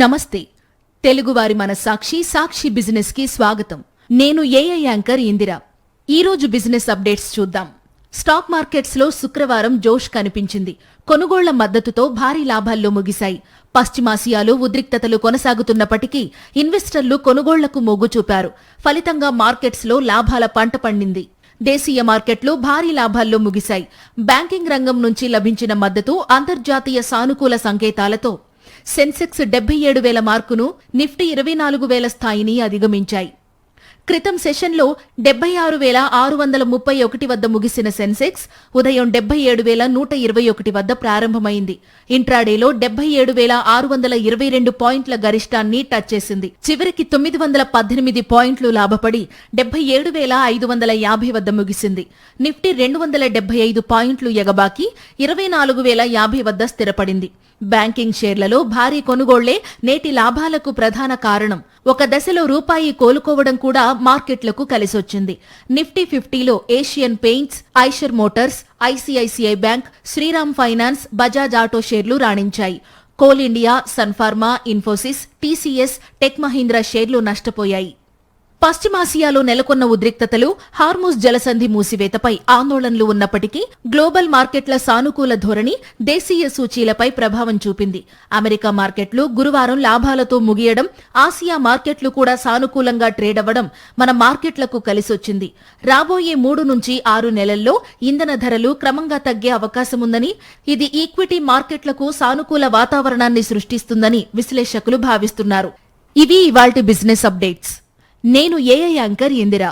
నమస్తే. తెలుగువారి మన సాక్షి బిజినెస్ కి స్వాగతం. నేను ఏఐ యాంకర్ ఇందిరా. ఈరోజు బిజినెస్ అప్డేట్స్ చూద్దాం. స్టాక్ మార్కెట్స్ లో శుక్రవారం జోష్ కనిపించింది. కొనుగోళ్ల మద్దతుతో భారీ లాభాల్లో ముగిశాయి. పశ్చిమాసియాలో ఉద్రిక్తతలు కొనసాగుతున్నప్పటికీ ఇన్వెస్టర్లు కొనుగోళ్లకు మొగ్గు చూపారు. ఫలితంగా మార్కెట్స్ లో లాభాల పంట పండింది. దేశీయ మార్కెట్లు భారీ లాభాల్లో ముగిశాయి. బ్యాంకింగ్ రంగం నుంచి లభించిన మద్దతు, అంతర్జాతీయ సానుకూల సంకేతాలతో సెన్సెక్స్ 77,000 మార్కును, నిఫ్టీ 24,000 స్థాయిని అధిగమించాయి. క్రితం సెషన్లో 76,631 వద్ద ముగిసిన సెన్సెక్స్ ఉదయం 77,121 వద్ద ప్రారంభమైంది. ఇంట్రాడేలో 77,622 పాయింట్ల గరిష్టాన్ని టచ్ చేసింది. చివరికి 918 పాయింట్లు లాభపడి 77,550 వద్ద ముగిసింది. నిఫ్టీ 275 పాయింట్లు ఎగబాకి 24,050 వద్ద స్థిరపడింది. బ్యాంకింగ్ షేర్లలో భారీ కొనుగోళ్లే నేటి లాభాలకు ప్రధాన కారణం. ఒక దశలో రూపాయి కోలుకోవడం కూడా మార్కెట్లకు కలిసొచ్చింది. నిఫ్టీ 50లో Asian Paints, Eicher Motors, ICICI Bank, Shriram Finance, Bajaj Auto షేర్లు రాణించాయి. Coal India, Sun Pharma, Infosys, TCS, Tech Mahindra షేర్లు నష్టపోయాయి. పశ్చిమాసియాలో నెలకొన్న ఉద్రిక్తతలు, హార్ముజ్ జలసంధి మూసివేతపై ఆందోళనలు ఉన్నప్పటికీ గ్లోబల్ మార్కెట్ల సానుకూల ధోరణి దేశీయ సూచీలపై ప్రభావం చూపింది. అమెరికా మార్కెట్లు గురువారం లాభాలతో ముగియడం, ఆసియా మార్కెట్లు కూడా సానుకూలంగా ట్రేడ్ అవ్వడం మన మార్కెట్లకు కలిసొచ్చింది. రాబోయే 3 నుంచి 6 నెలల్లో ఇంధన ధరలు క్రమంగా తగ్గే అవకాశముందని, ఇది ఈక్విటీ మార్కెట్లకు సానుకూల వాతావరణాన్ని సృష్టిస్తుందని విశ్లేషకులు భావిస్తున్నారు. ఇవి ఇవాల్టి బిజినెస్ అప్డేట్స్. నేను ఏఐ యాంకర్ ఇందిరా.